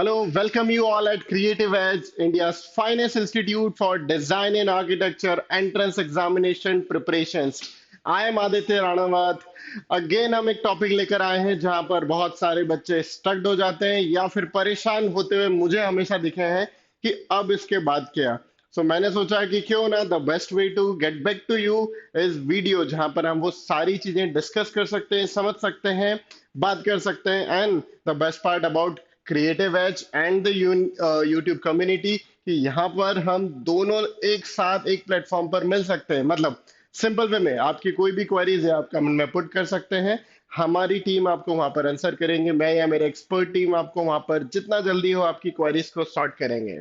Hello, welcome you all at Creative Edge, India's finest institute for design and architecture entrance examination preparations. I am Aditya Ranawat. Again हम एक topic लेकर आए हैं जहां पर बहुत सारे बच्चे स्टक्ड हो जाते हैं या फिर परेशान होते हुए मुझे हमेशा दिखे हैं कि अब इसके बाद क्या। मैंने सोचा कि क्यों ना the best way to get back to you is video, जहां पर हम वो सारी चीजें डिस्कस कर सकते हैं, समझ सकते हैं, बात कर सकते हैं। And the best part about creative age and the YouTube community कि यहाँ पर हम दोनों एक साथ एक प्लेटफॉर्म पर मिल सकते हैं। मतलब सिंपल वे में आपकी कोई भी क्वेरीज है आप कमेंट में पुट कर सकते हैं, हमारी टीम आपको वहां पर आंसर करेंगे, मैं या मेरे एक्सपर्ट टीम आपको वहां पर जितना जल्दी हो आपकी क्वेरीज को सॉर्ट करेंगे।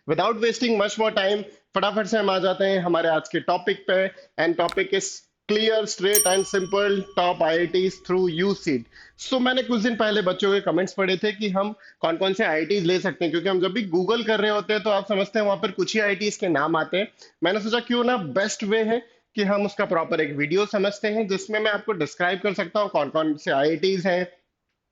Without wasting much more time, फटाफट से हम आ जाते हैं हमारे आज के टॉपिक पे। And topic is clear, straight and simple, top IITs through UCEED. मैंने कुछ दिन पहले बच्चों के कमेंट्स पढ़े थे कि हम कौन कौन से आईआईटीज ले सकते हैं, क्योंकि हम जब भी गूगल कर रहे होते हैं तो आप समझते हैं वहां पर कुछ ही आईआईटीज के नाम आते हैं। मैंने सोचा क्यों ना बेस्ट वे है कि हम उसका प्रॉपर एक वीडियो समझते हैं जिसमें मैं आपको डिस्क्राइब कर सकता हूँ कौन कौन से आईआईटीज हैं,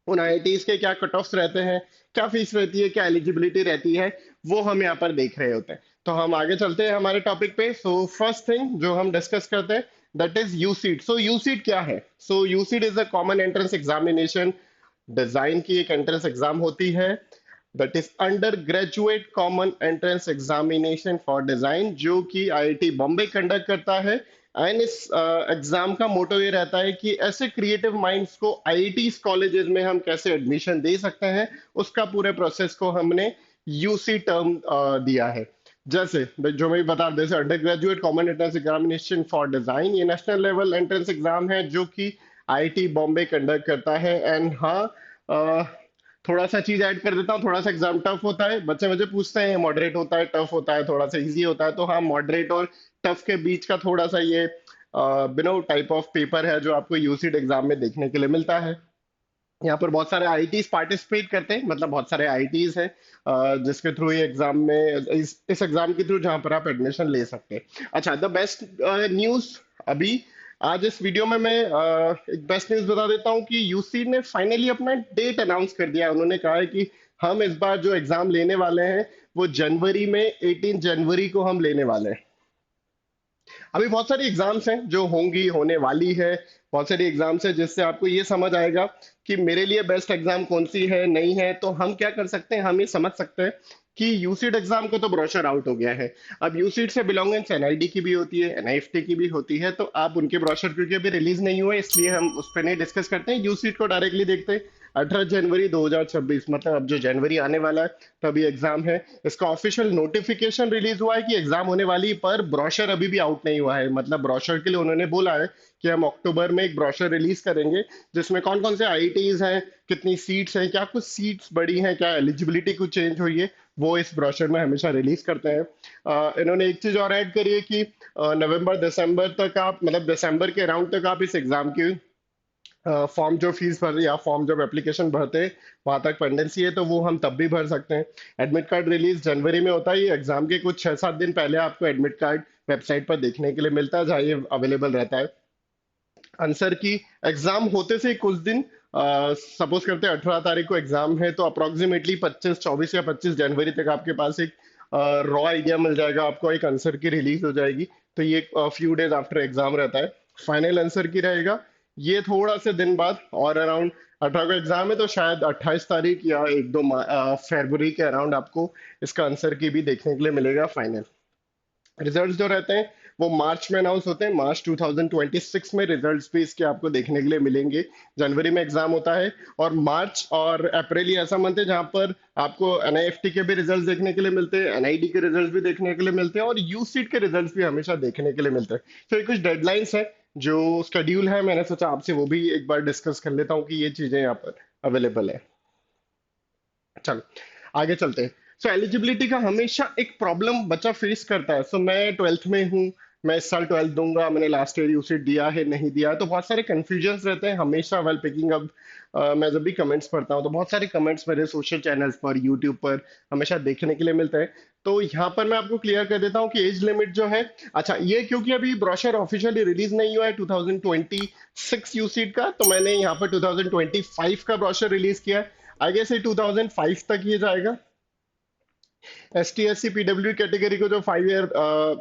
उन आईआईटीज के क्या कट ऑफ्स रहते हैं, क्या फीस रहती है, क्या एलिजिबिलिटी रहती है, वो हम यहाँ पर देख रहे होते हैं। तो हम आगे चलते हैं हमारे टॉपिक पे। फर्स्ट थिंग जो हम डिस्कस करते हैं दैट इज यूसीड। यूसीड क्या है? UCEED is a common entrance examination. Design की एक एंट्रेंस एग्जाम होती है, that is undergraduate common entrance examination for design, जो कि आईआईटी बॉम्बे कंडक्ट करता है। एंड इस एग्जाम का मोटो ये रहता है कि ऐसे क्रिएटिव माइंड्स को आईआईटी कॉलेजेस में हम कैसे एडमिशन दे सकते हैं, उसका पूरे प्रोसेस को हमने यूसी टर्म दिया है। जैसे जो मैं बता रहा, जैसे under graduate common entrance examination for design, ये नेशनल लेवल एंट्रेंस एग्जाम है जो कि आईआईटी बॉम्बे कंडक्ट करता है। एंड हाँ, थोड़ा सा चीज ऐड कर देता हूँ, थोड़ा सा एग्जाम टफ होता है। बच्चे मुझे पूछते हैं मॉडरेट होता है, टफ होता है, थोड़ा सा इजी होता है। तो हाँ, मॉडरेट और टफ के बीच का थोड़ा सा ये बिनो टाइप ऑफ पेपर है जो आपको यूसीड एग्जाम में देखने के लिए मिलता है। यहाँ पर बहुत सारे आईआईटीज पार्टिसिपेट करते हैं, मतलब बहुत सारे आईआईटीज हैं जिसके थ्रू ये एग्जाम में इस एग्जाम के थ्रू जहाँ पर आप एडमिशन ले सकते हैं। अच्छा, द बेस्ट न्यूज अभी आज इस वीडियो में मैं एक बेस्ट न्यूज बता देता हूँ कि यूसी ने फाइनली अपना डेट अनाउंस कर दिया है। उन्होंने कहा है कि हम इस बार जो एग्जाम लेने वाले हैं वो जनवरी में, 18 जनवरी को हम लेने वाले हैं। अभी बहुत सारी एग्जाम्स हैं जो होंगी, होने वाली है। बहुत सारी एग्जाम्स है जिससे आपको ये समझ आएगा कि मेरे लिए बेस्ट एग्जाम कौन सी है, नहीं है। तो हम क्या कर सकते हैं, हम ये समझ सकते हैं कि यूसीड एग्जाम को तो ब्रोशर आउट हो गया है। अब यूसीड से बिलोंगेंस एनआईडी की भी होती है, एनआईएफटी की भी होती है। तो आप उनके ब्रोशर क्योंकि अभी रिलीज नहीं हुए, इसलिए हम उस पर नहीं डिस्कस करते हैं, यूसीड को डायरेक्टली देखते हैं। 18 जनवरी 2026, मतलब अब जो जनवरी आने वाला है तभी एग्जाम है। इसका ऑफिशियल नोटिफिकेशन रिलीज हुआ है कि एग्जाम होने वाली, पर ब्रोशर अभी भी आउट नहीं हुआ है। मतलब ब्रोशर के लिए उन्होंने बोला है कि हम अक्टूबर में एक ब्रोशर रिलीज करेंगे जिसमें कौन कौन से आईआईटीज हैं, कितनी सीट्स हैं, क्या कुछ सीट्स बढ़ी हैं, क्या एलिजिबिलिटी कुछ चेंज हुई है, वो इस ब्रोशर में हमेशा रिलीज करते हैं। इन्होंने एक चीज और ऐड करी है कि नवंबर दिसंबर तक आप, मतलब दिसंबर के अराउंड तक आप इस एग्जाम की फॉर्म जो फीस भर या फॉर्म जब एप्लीकेशन भरते हैं वहां तक पेंडेंसी है तो वो हम तब भी भर सकते हैं। एडमिट कार्ड रिलीज जनवरी में होता है। ये एग्जाम के कुछ 6-7 दिन पहले आपको एडमिट कार्ड वेबसाइट पर देखने के लिए मिलता है जहाँ ये अवेलेबल रहता है। आंसर की एग्जाम होते से कुछ दिन, सपोज करते हैं 18 तारीख को एग्जाम है, तो अप्रोक्सीमेटली 24 या 25 जनवरी तक आपके पास एक रॉ आइडिया मिल जाएगा, आपको एक आंसर की रिलीज हो जाएगी। तो ये फ्यू डेज आफ्टर एग्जाम रहता है। फाइनल आंसर की रहेगा ये थोड़ा से दिन बाद, और अराउंड 18 का एग्जाम है तो शायद 28 तारीख या 1-2 फरवरी के अराउंड आपको इसका आंसर की भी देखने के लिए मिलेगा फाइनल। रिजल्ट्स जो रहते हैं वो मार्च में अनाउंस होते हैं। मार्च 2026 में रिजल्ट्स भी इसके आपको देखने के लिए मिलेंगे। जनवरी में एग्जाम होता है, और मार्च और अप्रैल ही ऐसा मंथ है जहां पर आपको एनआईएफटी के भी रिजल्ट्स देखने के लिए मिलते हैं, एनआईडी के रिजल्ट्स भी देखने के लिए मिलते हैं, और यूसीट के रिजल्ट्स भी हमेशा देखने के लिए मिलते हैं। तो ये कुछ डेडलाइंस है जो शेड्यूल है, मैंने सोचा आपसे वो भी एक बार डिस्कस कर लेता हूँ कि ये चीजें यहाँ पर अवेलेबल है। चलो आगे चलते हैं। एलिजिबिलिटी का हमेशा एक प्रॉब्लम बच्चा फेस करता है। मैं 12th में हूँ, मैं इस साल 12th दूंगा, मैंने लास्ट ईयर यूसी दिया है नहीं दिया है, तो बहुत सारे कंफ्यूजन्स रहते हैं हमेशा वेल पिकिंग अप। मैं जब भी कमेंट्स पढ़ता हूँ तो बहुत सारे कमेंट्स मेरे सोशल चैनल्स पर, यूट्यूब पर हमेशा देखने के लिए मिलते हैं। तो यहाँ पर मैं आपको क्लियर कर देता हूँ कि एज लिमिट जो है, अच्छा ये क्योंकि अभी ब्रोशर ऑफिशियली रिलीज नहीं हुआ है 2026 यूसीड का, तो मैंने यहाँ पर 2025 का ब्रोशर रिलीज किया है। आई गेस ये 2005 तक ये जाएगा। S T S C PW category को जो 5 ईयर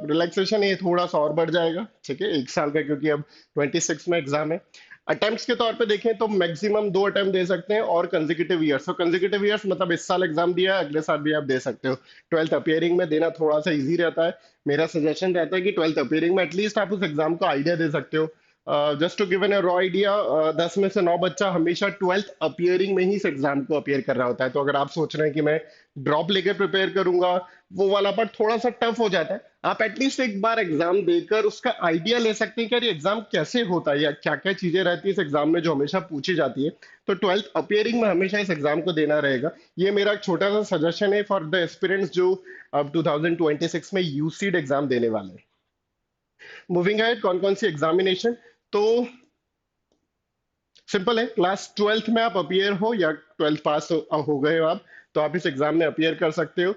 रिलैक्सेशन है, ये थोड़ा सा और बढ़ जाएगा, ठीक है, 1 साल का, क्योंकि अब 26 में एग्जाम है। अटेम्प्ट्स के तौर पे देखें तो मैक्सिमम 2 अटेम्प्ट दे सकते हैं, और कंजिक्यूटिव ईयर्स, तो कंजिक्यूटिव ईयर्स मतलब इस साल एग्जाम दिया, अगले साल भी आप दे सकते हो। 12th अपियरिंग में देना थोड़ा सा इजी रहता है। मेरा सजेशन रहता है कि 12th अपियरिंग में एटलीस्ट आप उस एग्जाम को आइडिया दे सकते हो। Just to give an raw idea, 10 में से 9 बच्चा हमेशा 12th अपियरिंग में ही इस एग्जाम को अपियर कर रहा होता है। तो अगर आप सोच रहे हैं कि मैं ड्रॉप लेके प्रिपेयर करूंगा, वो वाला पार्ट थोड़ा सा टफ हो जाता है। आप एटलीस्ट एक बार एग्जाम देकर उसका आइडिया ले सकते हैं कि यार ये एग्जाम कैसे होता है, या क्या क्या चीजें रहती है इस एग्जाम में जो हमेशा पूछी जाती है। तो 12th अपियरिंग में हमेशा इस एग्जाम को देना रहेगा। ये मेरा एक छोटा सा सजेशन है फॉर द एस्पिरेंट्स जो अब 2026 में यूसीड एग्जाम देने वाले हैं। मूविंग अहेड, कौन कौन सी एग्जामिनेशन, तो सिंपल है, क्लास 12th में आप अपियर हो या 12th पास हो गए हो आप, तो आप इस एग्जाम में अपियर कर सकते हो।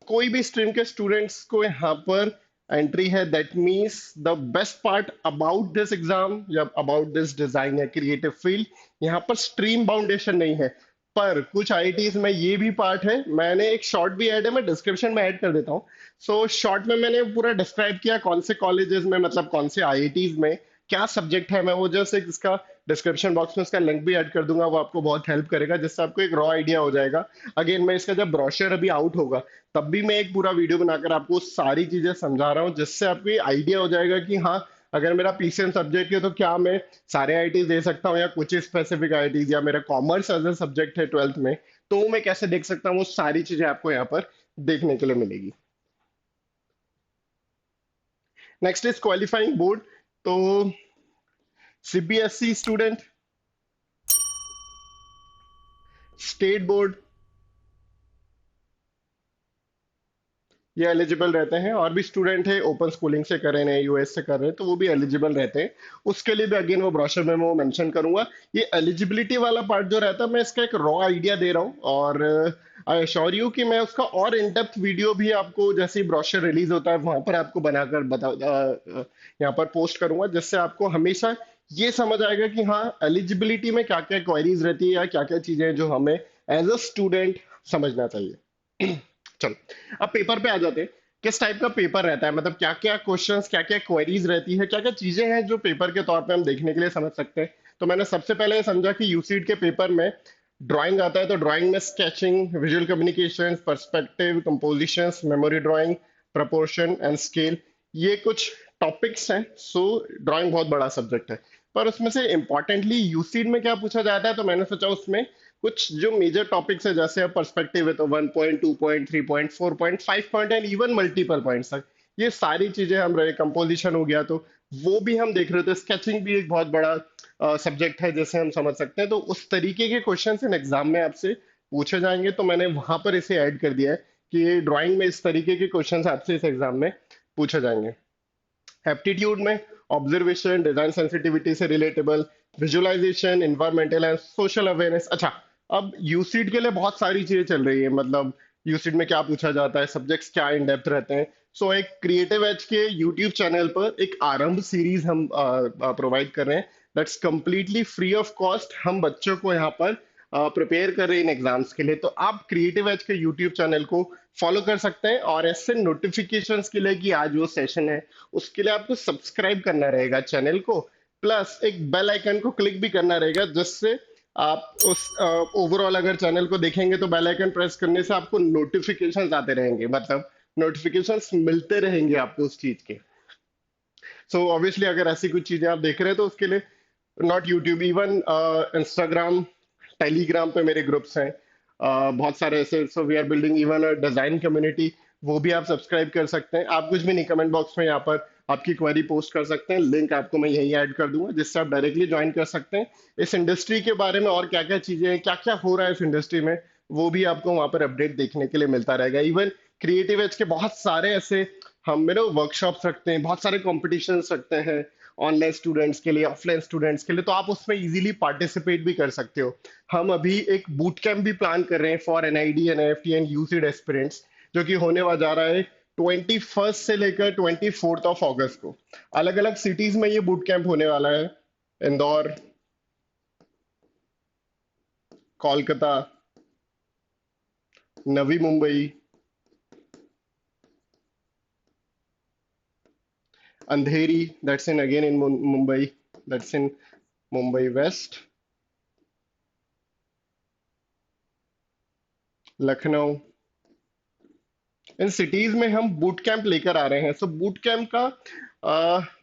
कोई भी स्ट्रीम के स्टूडेंट्स को यहाँ पर एंट्री है। That means the best part about this exam या अबाउट दिस डिजाइन या क्रिएटिव फील्ड, यहाँ पर स्ट्रीम बाउंडेशन नहीं है। पर कुछ आईआईटीज में ये भी पार्ट है, मैंने एक शॉर्ट भी ऐड है, मैं डिस्क्रिप्शन में ऐड कर देता हूँ। सो शॉर्ट में मैंने पूरा डिस्क्राइब किया कौन से कॉलेजेस में, मतलब कौन से आईआईटीज में क्या सब्जेक्ट है। मैं वो जस्ट एक इसका डिस्क्रिप्शन बॉक्स में इसका लिंक भी ऐड कर दूंगा, वो आपको बहुत हेल्प करेगा, जिससे आपको एक रॉ आइडिया हो जाएगा। अगेन मैं इसका जब ब्रोशर अभी आउट होगा, तब भी मैं एक पूरा वीडियो बनाकर आपको सारी चीजें समझा रहा हूँ, जिससे आपको ये आइडिया हो जाएगा कि हाँ, अगर मेरा पीसीएम सब्जेक्ट है तो क्या मैं सारे आईआईटी दे सकता हूँ, या कुछ स्पेसिफिक आईआईटी, या मेरा कॉमर्स एज ए सब्जेक्ट है 12th में, तो मैं कैसे देख सकता हूँ। वो सारी चीजें आपको यहाँ पर देखने के लिए मिलेगी। Next is qualifying board. तो सीबीएसई स्टूडेंट, स्टेट बोर्ड, ये एलिजिबल रहते हैं। और भी स्टूडेंट है ओपन स्कूलिंग से कर रहे हैं, यूएस से कर रहे हैं, तो वो भी एलिजिबल रहते हैं। उसके लिए भी अगेन वो ब्रोशर में मैं मेंशन करूंगा। ये एलिजिबिलिटी वाला पार्ट जो रहता है, मैं इसका एक रॉ आइडिया दे रहा हूँ, और आई अश्योर यू कि मैं उसका और इन डेप्थ वीडियो भी आपको, जैसे ही ब्रोशर रिलीज होता है वहां पर आपको बनाकर यहाँ पर पोस्ट करूंगा, जिससे आपको हमेशा ये समझ आएगा कि हाँ, एलिजिबिलिटी में क्या क्या क्वेरीज रहती है, या क्या क्या चीजें हैं जो हमें एज अ स्टूडेंट समझना चाहिए। चलो, अब पेपर पे आ जाते हैं। किस टाइप का पेपर रहता है, मतलब क्या क्या क्वेश्चंस, क्या क्या क्वेरीज रहती है, क्या क्या चीजें हैं जो पेपर के तौर पे हम देखने के लिए समझ सकते हैं। तो मैंने सबसे पहले ये समझा कि यूसीड के पेपर में ड्राइंग आता है, तो ड्राइंग में sketching, visual communication, perspective, compositions, memory drawing, proportion and scale, ये कुछ टॉपिक्स हैं। सो ड्राइंग बहुत बड़ा सब्जेक्ट है, पर उसमें से इंपॉर्टेंटली यूसीड में क्या पूछा जाता है, तो मैंने सोचा उसमें कुछ जो मेजर टॉपिक्स है, जैसे अब पर्सपेक्टिव है तो 1 point, 2 point, 3 point, 4 point, 5 point and even multiple points तक, ये सारी चीजें हम रहे। कंपोजिशन हो गया, तो वो भी हम देख रहे थे। स्केचिंग भी एक बहुत बड़ा सब्जेक्ट है जैसे हम समझ सकते हैं। तो उस तरीके के क्वेश्चन इन एग्जाम में आपसे पूछे जाएंगे, तो मैंने वहां पर इसे ऐड कर दिया है कि ड्राइंग में इस तरीके के क्वेश्चन आपसे इस एग्जाम में पूछे जाएंगे। एप्टीट्यूड में ऑब्जर्वेशन, डिजाइन सेंसिटिविटी से relatable, visualization, environmental and social awareness. अच्छा, अब यूसीड के लिए बहुत सारी चीजें चल रही है, मतलब यूसीड में क्या पूछा जाता है, सब्जेक्ट्स क्या इन डेप्थ रहते हैं। सो एक क्रिएटिव एज के यूट्यूब चैनल पर एक आरंभ सीरीज हम प्रोवाइड कर रहे हैं, that's completely free of cost. हम बच्चों को यहाँ पर प्रिपेयर कर रहे हैं इन एग्जाम्स के लिए। तो आप क्रिएटिव एज के यूट्यूब चैनल को फॉलो कर सकते हैं, और ऐसे नोटिफिकेशंस के लिए कि आज वो सेशन है, उसके लिए आपको सब्सक्राइब करना रहेगा चैनल को, प्लस एक बेल आइकन को क्लिक भी करना रहेगा, जिससे आप उस ओवरऑल अगर चैनल को देखेंगे तो बेल आइकन प्रेस करने से आपको नोटिफिकेशंस आते रहेंगे, मतलब नोटिफिकेशंस मिलते रहेंगे आपको उस चीज के। सो ऑब्वियसली अगर ऐसी कुछ चीजें आप देख रहे हैं तो उसके लिए not YouTube, even Instagram, Telegram पे मेरे ग्रुप्स हैं, बहुत सारे ऐसे। So we are building even a design community, वो भी आप सब्सक्राइब कर सकते हैं। आप कुछ भी नहीं, कमेंट बॉक्स में यहाँ पर आपकी क्वेरी पोस्ट कर सकते हैं, लिंक आपको मैं यही ऐड कर दूंगा, जिससे आप डायरेक्टली ज्वाइन कर सकते हैं। इस इंडस्ट्री के बारे में और क्या क्या चीजें हैं, क्या क्या हो रहा है इस इंडस्ट्री में, वो भी आपको वहां पर अपडेट देखने के लिए मिलता रहेगा। इवन क्रिएटिव एज के बहुत सारे ऐसे हम वर्कशॉप्स रखते हैं, बहुत सारे कॉम्पिटिशन्स रखते हैं ऑनलाइन स्टूडेंट्स के लिए, ऑफलाइन स्टूडेंट्स के लिए, तो आप उसमें इजीली पार्टिसिपेट भी कर सकते हो। हम अभी एक बूट कैंप भी प्लान कर रहे हैं for NID, NIFT and UCEED aspirants, जो कि होने वाला जा रहा है 21 से लेकर 24 को। अलग अलग सिटीज में ये बूट कैंप होने वाला है, Indore, Kolkata, Navi Mumbai, Andheri, that's in again in Mumbai, that's in Mumbai west, Lucknow. इन सिटीज में हम बूट कैंप लेकर आ रहे हैं। सो बूट कैंप का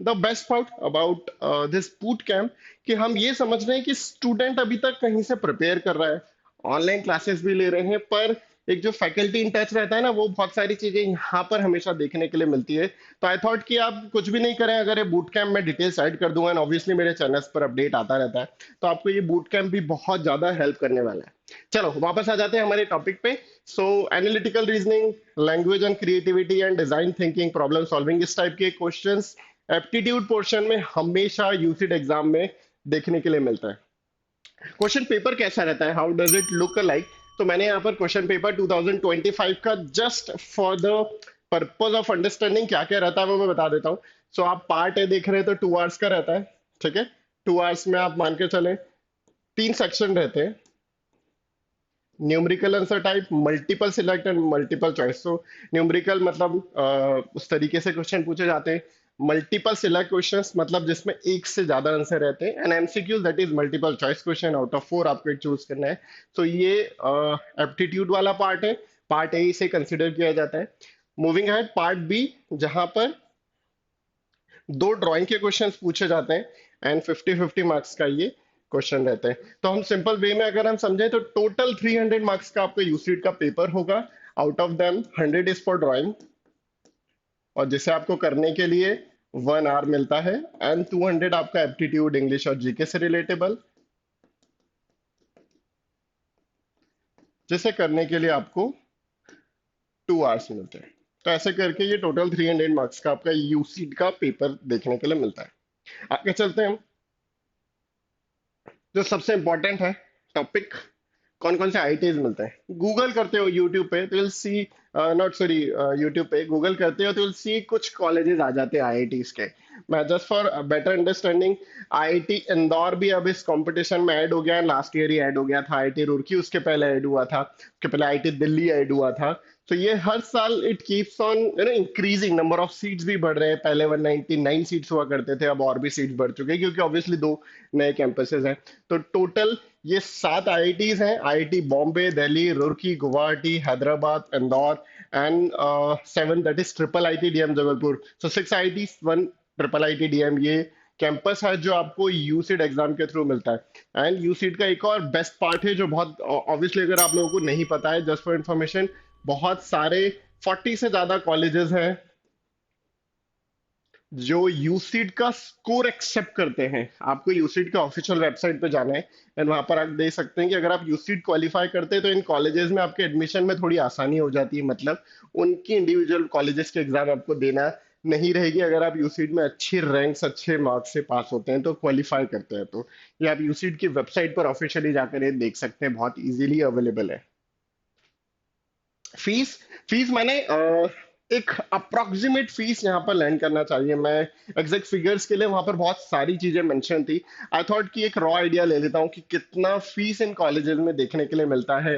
the best part about this boot camp कि हम ये समझ रहे हैं कि स्टूडेंट अभी तक कहीं से प्रिपेयर कर रहा है, ऑनलाइन क्लासेस भी ले रहे हैं, पर एक जो फैकल्टी इन टच रहता है ना, वो बहुत सारी चीजें यहाँ पर हमेशा देखने के लिए मिलती है। तो आई थॉट कि आप कुछ भी नहीं करें, अगर ये बूट कैंप में डिटेल्स ऐड कर दूंगा, एंड ऑब्वियसली मेरे चैनल्स पर अपडेट आता रहता है, तो आपको ये बूट कैंप भी बहुत ज्यादा हेल्प करने वाला है। चलो वापस आ जाते हैं हमारे टॉपिक पे। So analytical reasoning, language and creativity and design thinking, problem solving, इस टाइप के क्वेश्चंस एप्टीट्यूड पोर्शन में हमेशा यूसिड एग्जाम में देखने के लिए मिलता है। क्वेश्चन पेपर कैसा रहता है, how does it look like? तो मैंने यहाँ पर क्वेश्चन पेपर 2025 का just for the purpose of understanding क्या क्या रहता है वो मैं बता देता हूँ। सो आप पार्ट ए देख रहे हैं तो 2 आवर्स का रहता है, ठीक है। 2 आवर्स में आप मान के चले 3 सेक्शन रहते हैं, numerical answer type, multiple select and multiple choice. तो न्यूमेरिकल मतलब उस तरीके से क्वेश्चन पूछे जाते हैं। मल्टीपल सिलेक्ट क्वेश्चंस मतलब जिसमें एक से ज्यादा आंसर रहते हैं, and MCQs that is multiple choice question, out of 4 आपको एक चूज करना है। तो ये एप्टीट्यूड वाला पार्ट है, पार्ट ए से कंसिडर किया जाता है। मूविंग अहेड पार्ट बी, जहां पर 2 ड्राइंग के क्वेश्चंस पूछे जाते हैं एंड 50-50 मार्क्स का ये क्वेश्चन रहते हैं। तो हम सिंपल वे में अगर हम समझें तो टोटल 300 मार्क्स का आपका यूसीड का पेपर होगा। Out of them 100 is for drawing, और जिसे आपको करने के लिए 1 आवर मिलता है, एंड 200 आपका एप्टीट्यूड, इंग्लिश और जीके से रिलेटेबल, जिसे करने के लिए आपको 2 आवर्स मिलते हैं। तो ऐसे करके ये टोटल 300 मार्क्स का आपका यूसीड का पेपर देखने के लिए मिलता है। आगे चलते हैं हम, जो सबसे इंपॉर्टेंट है टॉपिक, कौन कौन से आईआईटीज मिलते हैं। गूगल करते हो यूट्यूब पे तो will see, not sorry, YouTube पे गूगल करते हो तो विल सी कुछ कॉलेजेस आ जाते हैं आईआईटीज के। मैं just for better understanding, IIT Indore भी अब इस कंपटीशन में ऐड हो गया है, लास्ट ईयर ही ऐड हो गया था। आईआईटी रुड़की उसके पहले ऐड हुआ था, उसके पहले आईआईटी दिल्ली ऐड हुआ था। तो ये हर साल it keeps on increasing, number of seats भी बढ़ रहे हैं। पहले 199 सीट्स हुआ करते थे, अब और भी सीट्स बढ़ चुके हैं क्योंकि ऑब्वियसली 2 नए कैंपसेस हैं। तो टोटल ये 7 आईआईटीज हैं, IIT Bombay, Delhi, Roorkee, Guwahati, Hyderabad, Indore, and 7 that is triple IT DM Jabalpur. So 6 IIT, 1 triple IT DM, ये कैंपस है जो आपको यूसीड एग्जाम के थ्रू मिलता है। एंड यूसीड का एक और बेस्ट पार्ट है जो बहुत ऑब्वियसली अगर आप लोगों को नहीं पता है, जस्ट फॉर इंफॉर्मेशन, बहुत सारे 40 से ज्यादा कॉलेजेस हैं जो यूसीड का स्कोर एक्सेप्ट करते हैं। आपको यूसीड के ऑफिशियल वेबसाइट पे जाना है, एंड वहां पर आप देख सकते हैं कि अगर आप यूसीड क्वालिफाई करते हैं तो इन कॉलेजेस में आपके एडमिशन में थोड़ी आसानी हो जाती है। मतलब उनकी इंडिविजुअल कॉलेजेस के एग्जाम आपको देना नहीं रहेगी अगर आप यूसीड में अच्छी रैंक्स, अच्छे मार्क्स से पास होते हैं, तो क्वालिफाई करते हैं। तो ये आप यूसीड की वेबसाइट पर ऑफिशियली जाकर ये देख सकते हैं, बहुत इजीली अवेलेबल है। फीस, फीस मैंने एक अप्रोक्सीमेट फीस यहाँ पर लैंड करना चाहिए। मैं एग्जैक्ट फिगर्स के लिए वहां पर बहुत सारी चीजें मेंशन थी। आई थॉट कि एक रॉ आइडिया ले लेता हूँ कि कितना फीस इन कॉलेजेस में देखने के लिए मिलता है।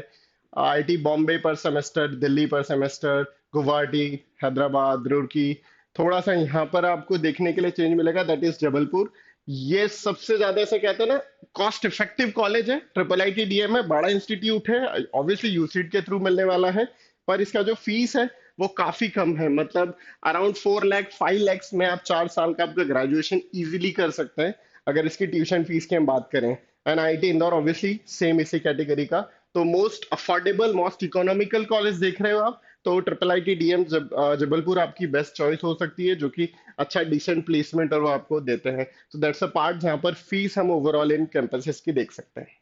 आईआईटी बॉम्बे पर सेमेस्टर, दिल्ली पर सेमेस्टर, गुवाहाटी, हैदराबाद, रुड़की, थोड़ा सा यहाँ पर आपको देखने के लिए चेंज मिलेगा, दैट इज जबलपुर। ये सबसे ज्यादा ऐसे कहते हैं ना, कॉस्ट इफेक्टिव कॉलेज है, ट्रिपल आई टी डीएम है, बड़ा इंस्टीट्यूट है, ऑब्वियसली यूसीड के थ्रू मिलने वाला है। पर इसका जो फीस है वो काफी कम है, मतलब अराउंड 4 लाख 5 लैक्स में आप 4 साल का आपका ग्रेजुएशन इजीली कर सकते हैं अगर इसकी ट्यूशन फीस की हम बात करें। And IIT Indore obviously same इसी कैटेगरी का। तो most affordable, most economical college देख रहे हो आप, तो triple I T DM Jabalpur आपकी बेस्ट चॉइस हो सकती है, जो कि अच्छा डिसेंट प्लेसमेंट और वो आपको देते हैं। तो दैट्स अ पार्ट जहां पर फीस हम ओवरऑल इन कैंपसेस की देख सकते हैं।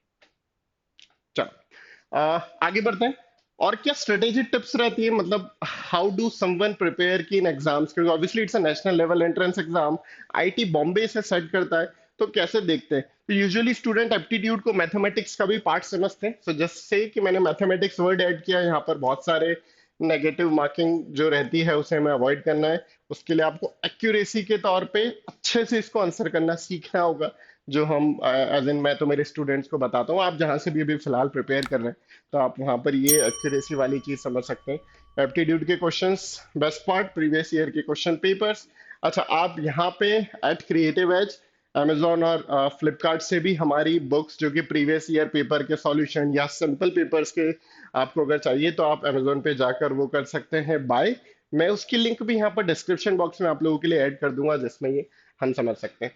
चलो आगे बढ़ते हैं। और क्या स्ट्रेटेजी टिप्स रहती है, मतलब हाउ डू समवन प्रिपेयर की इन एग्जाम्स, क्योंकि obviously it's a national level entrance exam, IT Bombay से सेट करता है। तो कैसे देखते हैं, तो यूजुअली स्टूडेंट एप्टीट्यूड को मैथमेटिक्स का भी पार्ट समझते हैं। सो जस्ट से कि मैंने मैथमेटिक्स वर्ड ऐड किया यहाँ पर, बहुत सारे नेगेटिव मार्किंग जो रहती है उसे हमें अवॉइड करना है। उसके लिए आपको एक्यूरेसी के तौर पे अच्छे से इसको आंसर करना सीखना होगा। जो हम एज इन मैं तो मेरे स्टूडेंट्स को बताता हूँ, आप जहाँ से भी अभी फिलहाल प्रिपेयर कर रहे हैं तो आप वहाँ पर ये एक्यूरेसी वाली चीज समझ सकते हैं। एप्टीट्यूड के questions, best part previous year के क्वेश्चन पेपर्स। अच्छा, आप यहाँ पे एट क्रिएटिव एज अमेजोन और फ्लिपकार्ट से भी हमारी बुक्स जो कि प्रीवियस ईयर पेपर के सॉल्यूशन या सिंपल पेपर्स के आपको अगर चाहिए तो आप अमेजोन पे जाकर वो कर सकते हैं बाय। मैं उसकी लिंक भी यहाँ पर डिस्क्रिप्शन बॉक्स में आप लोगों के लिए ऐड कर दूंगा जिसमें ये हम समझ सकते हैं।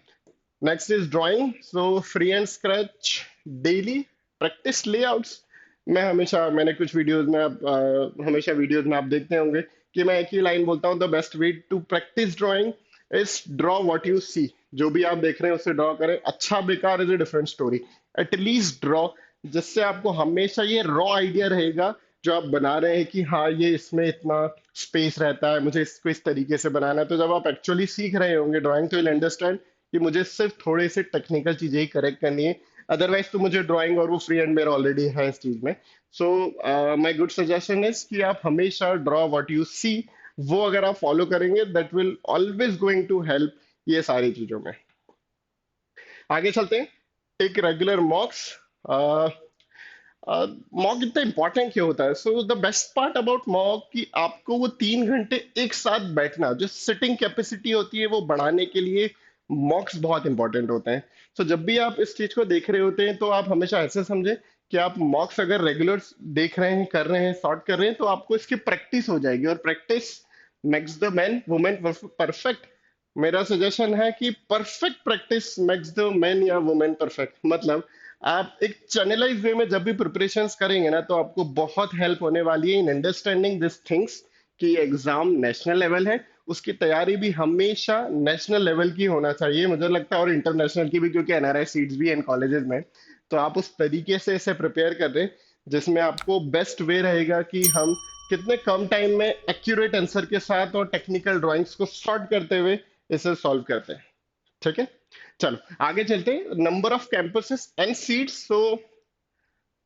Next is drawing, so free and scratch daily practice layouts. मैंने कुछ वीडियोस में आप हमेशा वीडियोस में आप देखते होंगे कि मैं एक ही लाइन बोलता हूँ, the best way to practise drawing is draw what you see. जो भी आप देख रहे हैं उसे ड्रॉ करें, अच्छा बेकार is a different story, at least draw, जिससे आपको हमेशा ये रॉ आइडिया रहेगा जो आप बना रहे हैं कि हाँ ये इसमें इतना स्पेस रहता है, मुझे इसको इस तरीके से बनाना है। तो जब आप एक्चुअली सीख रहे होंगे ड्राइंग तो you'll अंडरस्टैंड कि मुझे सिर्फ थोड़े से टेक्निकल चीजें ही करेक्ट करनी है, अदरवाइज तो मुझे ड्राइंग और वो फ्री हैंड मेरा ऑलरेडी है इस चीज में। So my good suggestion is कि आप हमेशा ड्रॉ व्हाट यू सी, वो अगर आप फॉलो करेंगे that will always going to help ये सारी चीजों में। आगे चलते हैं। Take regular mocks. मॉक इतना इंपॉर्टेंट क्यों होता है? So the best part about mock कि आपको वो 3 घंटे एक साथ बैठना, जो सिटिंग कैपेसिटी होती है वो बढ़ाने के लिए मॉक्स बहुत इंपॉर्टेंट होते हैं। सो जब भी आप इस चीज को देख रहे होते हैं तो आप हमेशा ऐसे समझे कि आप मॉक्स अगर रेगुलर देख रहे हैं, कर रहे हैं, सॉर्ट कर रहे हैं, तो आपको इसकी प्रैक्टिस हो जाएगी, और practice makes the man women perfect. मेरा सजेशन है कि perfect practice makes the man या वुमेन परफेक्ट। मतलब आप एक चैनलाइज वे में जब भी प्रिपरेशंस करेंगे ना तो आपको बहुत हेल्प होने वाली है इन अंडरस्टैंडिंग दिस थिंग्स कि एग्जाम नेशनल लेवल है, उसकी तैयारी भी हमेशा नेशनल लेवल की होना चाहिए मुझे लगता है, और इंटरनेशनल की भी, क्योंकि एनआरआई सीट्स भी हैं कॉलेजेस में। तो आप उस तरीके से इसे प्रिपेयर कर रहे हैं जिसमें आपको बेस्ट वे रहेगा कि हम कितने कम टाइम में एक्यूरेट आंसर के साथ और टेक्निकल ड्राइंग्स को सॉर्ट करते हुए इसे सॉल्व करते हैं। ठीक है, चलो आगे चलते हैं। Number of campuses and seats. So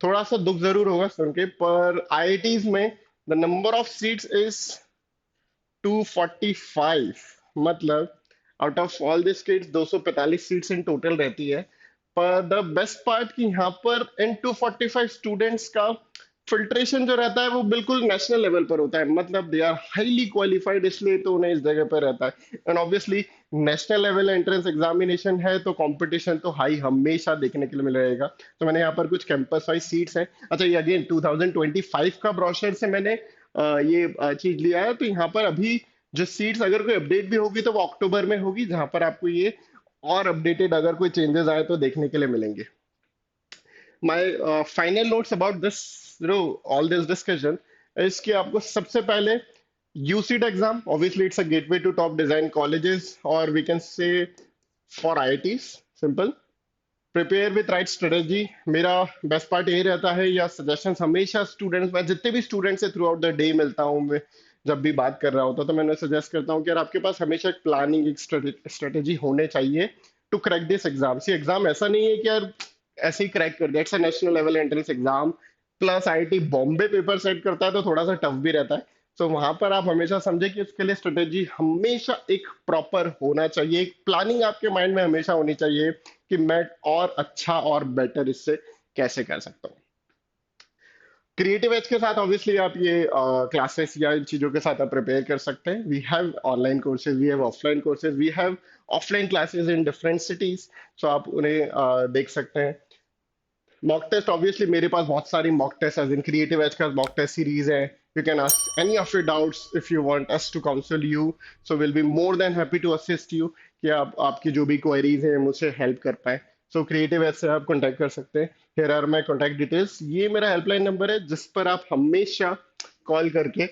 थोड़ा सा दुख जरूर होगा सुन के, पर आईआईटीज में the number of seats is 245। मतलब out of all the states 245 seats in total रहती है। पर द बेस्ट पार्ट कि यहाँ पर इन 245 स्टूडेंट्स का फिल्ट्रेशन जो रहता है वो बिल्कुल नेशनल लेवल पर होता है, मतलब दे आर हाईली क्वालिफाइड, इसलिए तो उन्हें इस जगह पर रहता है। And obviously national level entrance examination है तो कंपटीशन तो हाई हमेशा देखने के लिए मिल रहेगा। तो मैंने यहाँ पर कुछ कैंपस वाइज सीट्स हैं। अच्छा, ये अगेन 2025 का ब्रोशर से मैंने ये चीज लिया है। तो यहाँ पर अभी जो सीट्स अगर कोई अपडेट भी होगी तो वो अक्टूबर में होगी, जहां पर आपको ये और अपडेटेड अगर कोई चेंजेस आए तो देखने के लिए मिलेंगे। My final notes about this, all this discussion is कि आपको सबसे पहले UCEED exam, obviously it's a gateway to top design colleges, और we can say for IITs, simple prepare with right strategy. मेरा बेस्ट पार्ट यही रहता है, या सजेशंस हमेशा स्टूडेंट्स, मैं जितने भी स्टूडेंट से थ्रू आउट द डे मिलता हूँ, मैं जब भी बात कर रहा होता तो मैंने सजेस्ट करता हूँ कि यार आपके पास हमेशा एक प्लानिंग, एक स्ट्रेटेजी होने चाहिए to crack this exam. See exam ऐसा नहीं है कि यार ऐसे ही क्रैक कर दिया, it's a national level entrance exam, plus IIT Bombay paper set करता है तो थोड़ा सा टफ भी रहता है। तो वहां पर आप हमेशा समझे कि इसके लिए स्ट्रेटेजी हमेशा एक प्रॉपर होना चाहिए, एक प्लानिंग आपके माइंड में हमेशा होनी चाहिए कि मैं और अच्छा और बेटर इससे कैसे कर सकता हूँ। क्रिएटिव एज के साथ ऑब्वियसली आप ये क्लासेस या इन चीजों के साथ आप प्रिपेयर कर सकते हैं। We have online courses, we have offline courses, we have offline classes in different cities. So आप उन्हें देख सकते हैं। मॉक टेस्ट, ऑब्वियसली मेरे पास बहुत सारी mock test as in creative edge का मॉक टेस्ट सीरीज है। You can ask any of your doubts if you want us to counsel you, so will be more than happy to assist you कि आप आपकी जो भी queries हैं मुझसे help कर पाए। सो क्रिएटिव एज से आप कांटेक्ट कर सकते हैं। Here are my contact details, ये मेरा हेल्पलाइन नंबर है जिस पर आप हमेशा कॉल करके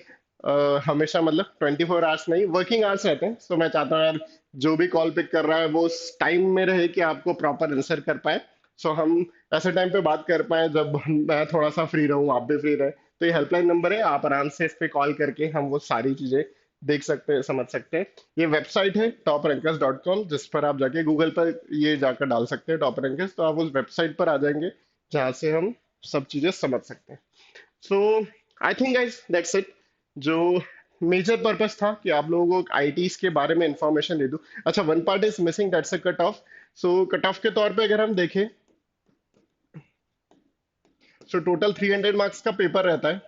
हमेशा, मतलब 24 आवर्स नहीं, वर्किंग आवर्स रहते हैं। सो मैं चाहता हूँ यार जो भी कॉल पिक कर रहा है वो उस टाइम में रहे कि आपको प्रॉपर आंसर कर पाए। सो हम ऐसे टाइम पे बात कर पाए जब मैं थोड़ा सा फ्री रहूं, आप भी फ्री रहे। तो ये हेल्पलाइन नंबर है, आप आराम से इस पे कॉल करके हम वो सारी चीजें देख सकते हैं, समझ सकते हैं। ये वेबसाइट है toprankers.com, जिस पर आप जाके गूगल पर ये जाकर डाल सकते हैं टॉप रैंकर्स, तो आप उस वेबसाइट पर आ जाएंगे जहाँ से हम सब चीजें समझ सकते हैं। So I think guys that's it. जो मेजर पर्पस था कि आप लोगों को आईटीज के बारे में इंफॉर्मेशन दे दूं। अच्छा, one part is missing, that's a cut off. So cut off के तौर पे अगर हम देखें, सो टोटल 300 मार्क्स का पेपर रहता है।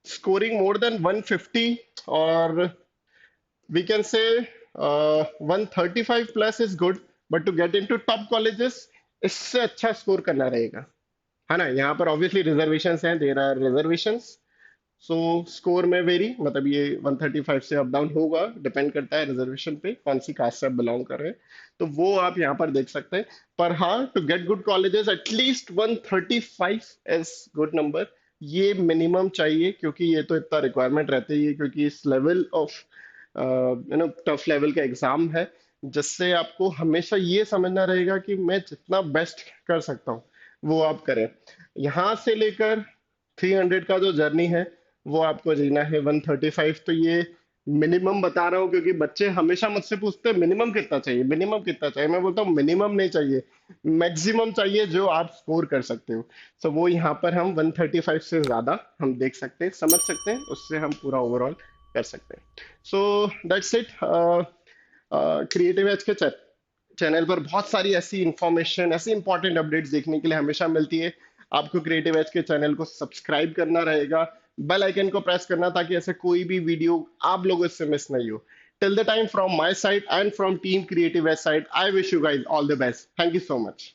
स्कोरिंग मोर देन 150 और we can say 135 plus is good, but to get into top colleges इससे अच्छा स्कोर करना रहेगा, है ना। यहाँ पर ऑब्वियसली रिजर्वेशंस हैं, there are reservations. So score में वेरी, मतलब ये 135 से अप डाउन होगा, डिपेंड करता है रिजर्वेशन पे कौन सी कास्ट से आप बिलोंग कर रहे हैं। तो वो आप यहाँ पर देख सकते हैं। पर हाँ, to get good colleges at least 135 is good number. ये मिनिमम चाहिए, क्योंकि ये तो इतना रिक्वायरमेंट रहती है, क्योंकि इस लेवल ऑफ टफ लेवल का एग्जाम है, जिससे आपको हमेशा ये समझना रहेगा कि मैं जितना बेस्ट कर सकता हूँ वो आप करें। यहाँ से लेकर 300 का जो जर्नी है वो आपको जीना है। 135 तो ये मिनिमम बता रहा हूँ, क्योंकि बच्चे हमेशा मुझसे पूछते हैं मिनिमम कितना चाहिए, मिनिमम कितना चाहिए। मैं बोलता हूँ मिनिमम नहीं चाहिए, मैक्सिमम चाहिए जो आप स्कोर कर सकते हो। सो वो यहाँ पर हम 135 से ज्यादा हम देख सकते हैं, समझ सकते हैं, उससे हम पूरा ओवरऑल कर सकते हैं। So that's it. Creative edge के चैनल पर बहुत सारी ऐसी इंफॉर्मेशन, ऐसी इंपॉर्टेंट अपडेट्स देखने के लिए हमेशा मिलती है। आपको क्रिएटिव एज के चैनल को सब्सक्राइब करना रहेगा, बेल आइकन को प्रेस करना, ताकि ऐसे कोई भी वीडियो आप लोगों से मिस नहीं हो। Till the time, from my side and from team creative edge side, I wish you guys all the best. Thank you so much.